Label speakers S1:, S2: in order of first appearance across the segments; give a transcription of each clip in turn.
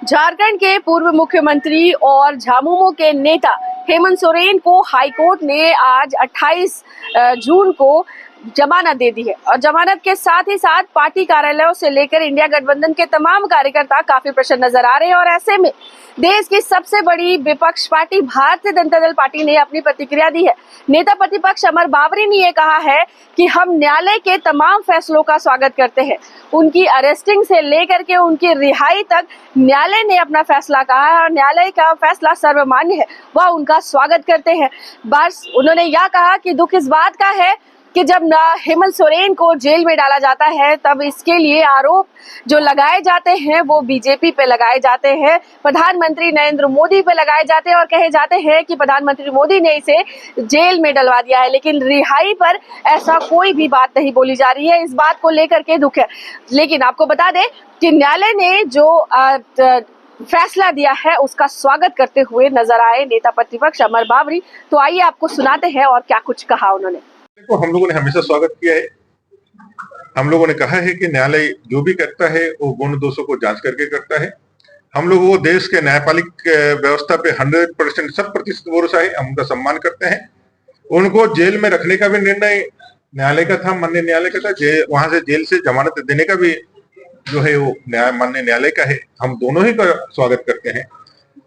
S1: झारखंड के पूर्व मुख्यमंत्री और झामुमो के नेता हेमंत सोरेन को हाईकोर्ट ने आज 28 जून को जमानत दे दी है और जमानत के साथ ही साथ पार्टी कार्यालयों से लेकर इंडिया गठबंधन के तमाम कार्यकर्ता काफी प्रसन्न नजर आ रहे हैं। और ऐसे में देश की सबसे बड़ी विपक्ष पार्टी भारतीय जनता दल पार्टी ने अपनी प्रतिक्रिया दी है। नेता प्रतिपक्ष अमर बावरी ने यह कहा है कि हम न्यायालय के तमाम फैसलों का स्वागत करते हैं। उनकी अरेस्टिंग से लेकर के उनकी रिहाई तक न्यायालय ने अपना फैसला कहा है और न्यायालय का फैसला सर्वमान्य है, वह उनका स्वागत करते हैं। बस उन्होंने यह कहा कि दुख इस बात का है कि जब हेमंत सोरेन को जेल में डाला जाता है तब इसके लिए आरोप जो लगाए जाते हैं वो बीजेपी पे लगाए जाते हैं, प्रधानमंत्री नरेंद्र मोदी पे लगाए जाते हैं और कहे जाते हैं कि प्रधानमंत्री मोदी ने इसे जेल में डलवा दिया है। लेकिन रिहाई पर ऐसा कोई भी बात नहीं बोली जा रही है। इस बात को लेकर के दुख है। लेकिन आपको बता दें कि न्यायालय ने जो फैसला दिया है उसका स्वागत करते हुए नजर आए नेता प्रतिपक्ष अमर बावरी। तो आइए आपको सुनाते हैं और क्या कुछ कहा उन्होंने।
S2: को हम लोगों ने हमेशा स्वागत किया है। हम लोगों ने कहा है कि न्यायालय जो भी करता है वो गुण दोषों को जांच करके करता है। हम लोग वो देश के न्यायपालिक व्यवस्था पे 100% 100% भरोसा है। हम उनका सम्मान करते हैं। उनको जेल में रखने का भी निर्णय न्यायालय का था, माननीय न्यायालय का था। वहां से जेल से जमानत देने का भी जो है वो माननीय न्यायालय का है। हम दोनों ही का स्वागत करते हैं।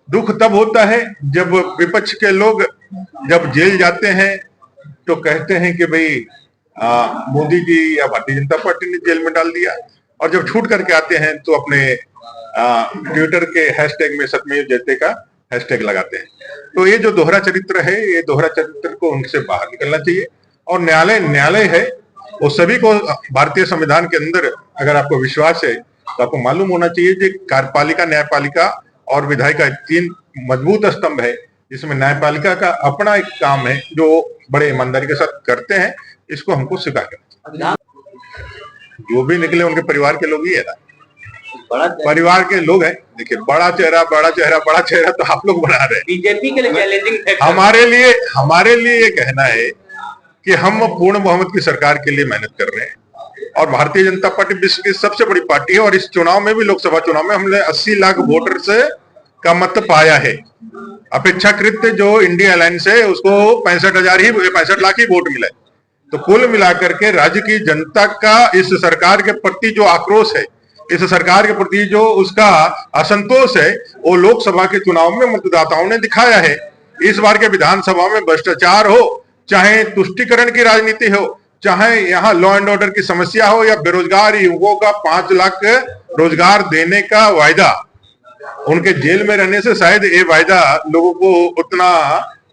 S2: दुख तब होता है जब विपक्ष के लोग जब जेल जाते हैं तो कहते हैं कि भाई मोदी जी या भारतीय जनता पार्टी ने जेल में डाल दिया, और जब छूट करके आते हैं तो अपने ट्विटर के हैशटैग में सत्यमेव जयते का हैशटैग लगाते हैं। तो ये जो दोहरा चरित्र है, ये दोहरा चरित्र को उनसे बाहर निकलना चाहिए। और न्यायालय है वो सभी को, भारतीय संविधान के अंदर अगर आपको विश्वास है तो आपको मालूम होना चाहिए कि कार्यपालिका, न्यायपालिका और विधायिका 3 मजबूत स्तंभ है, जिसमें न्यायपालिका का अपना एक काम है जो बड़े ईमानदारी के साथ करते हैं। इसको हमको स्वीकार करना चाहिए। जो भी निकले उनके परिवार के लोग ही है ना, परिवार के लोग हैं। देखिए, बड़ा चेहरा तो आप लोग बना रहे हैं।
S3: बीजेपी के लिए चैलेंजिंग
S2: हमारे लिए ये कहना है कि हम पूर्ण बहुमत की सरकार के लिए मेहनत कर रहे हैं और भारतीय जनता पार्टी विश्व की सबसे बड़ी पार्टी है। और इस चुनाव में भी, लोकसभा चुनाव में हमने 80 लाख वोटर से का मत पाया है। अपेक्षाकृत जो इंडिया अलायंस है उसको 65 लाख ही वोट मिला है। तो कुल मिलाकर के राज्य की जनता का इस सरकार के प्रति जो आक्रोश है, इस सरकार के प्रति जो उसका असंतोष है, वो लोकसभा के चुनाव में मतदाताओं ने दिखाया है। इस बार के विधानसभा में भ्रष्टाचार हो, चाहे तुष्टीकरण की राजनीति हो, चाहे यहाँ लॉ एंड ऑर्डर की समस्या हो, या बेरोजगार युवकों का 5 लाख रोजगार देने का वायदा, उनके जेल में रहने से शायद ये वायदा लोगों को उतना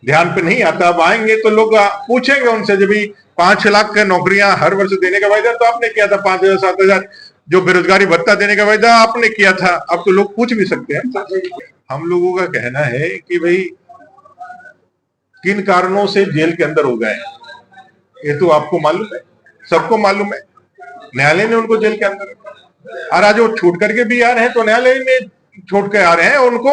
S2: ध्यान पे नहीं आता। अब आएंगे तो लोग पूछेंगे उनसे, जब भी 5 लाख नौकरियां हर वर्ष देने का वायदा तो आपने किया था, 5,000 7,000 जो बेरोजगारी भत्ता देने का वायदा आपने किया था। अब तो लोग पूछ भी सकते हैं। हम लोगों का कहना है कि भाई किन कारणों से जेल के अंदर हो गए ये तो आपको मालूम है, सबको मालूम है। न्यायालय ने उनको जेल के अंदर रखा और आज वो छूट करके भी आ रहे हैं तो न्यायालय ने छोड़ के आ रहे हैं। उनको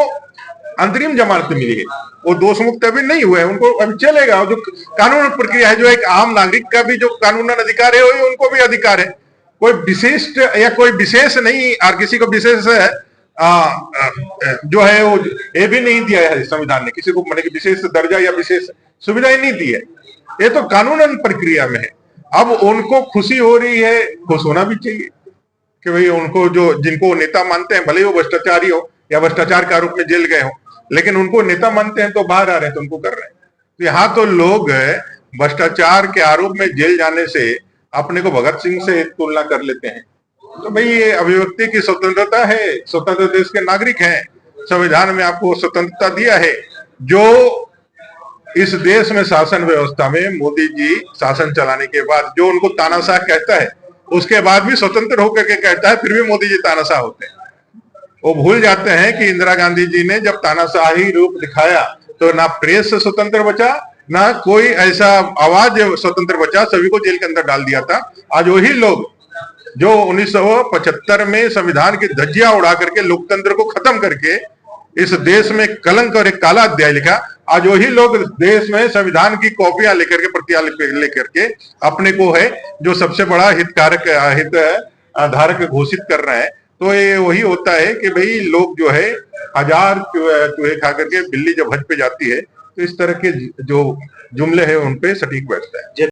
S2: अंतरिम जमानत मिली है, वो दोष मुक्त अभी नहीं हुए, उनको अभी चलेगा। जो कानून प्रक्रिया है, जो एक आम नागरिक का भी जो कानूनन अधिकार है वही उनको भी अधिकार है। कोई विशिष्ट या कोई विशेष नहीं, और किसी को विशेष जो है वो ये भी नहीं दिया है संविधान ने, किसी को माने विशेष दर्जा या विशेष सुविधा ही नहीं दी है। ये तो कानूनन प्रक्रिया में है। अब उनको खुशी हो रही है, खुश होना भी चाहिए कि भाई उनको जो जिनको नेता मानते हैं, भले वो भ्रष्टाचारी हो या भ्रष्टाचार के आरोप में जेल गए हो, लेकिन उनको नेता मानते हैं तो बाहर आ रहे हैं तो उनको कर रहे हैं। तो यहाँ तो लोग भ्रष्टाचार के आरोप में जेल जाने से अपने को भगत सिंह से तुलना कर लेते हैं। तो भाई ये अभिव्यक्ति की स्वतंत्रता है, स्वतंत्र देश के नागरिक हैं, संविधान में आपको स्वतंत्रता दिया है। जो इस देश में शासन व्यवस्था में मोदी जी शासन चलाने के बाद जो उनको तानाशाह कहता है, उसके बाद भी स्वतंत्र होकर के कहता है, फिर भी मोदी जी तानाशाह होते हैं। वो भूल जाते हैं कि इंदिरा गांधी जी ने जब तानाशाही रूप दिखाया तो ना प्रेस से स्वतंत्र बचा, ना कोई ऐसा आवाज स्वतंत्र बचा, सभी को जेल के अंदर डाल दिया था। आज वही लोग जो 1975 में संविधान की धज्जियां उड़ा करके लोकतंत्र को खत्म करके इस देश में कलंक और एक काला अध्याय लिखा, आज वही लोग देश में संविधान की कॉपियां लेकर के, प्रतियां लेकर के अपने को है जो सबसे बड़ा हित धारक घोषित कर रहे हैं। तो ये वही होता है कि भाई लोग जो है 1000 चूहे खा करके बिल्ली जब हज पे जाती है, तो इस तरह के जो जुमले हैं उन पे सटीक बैठता है।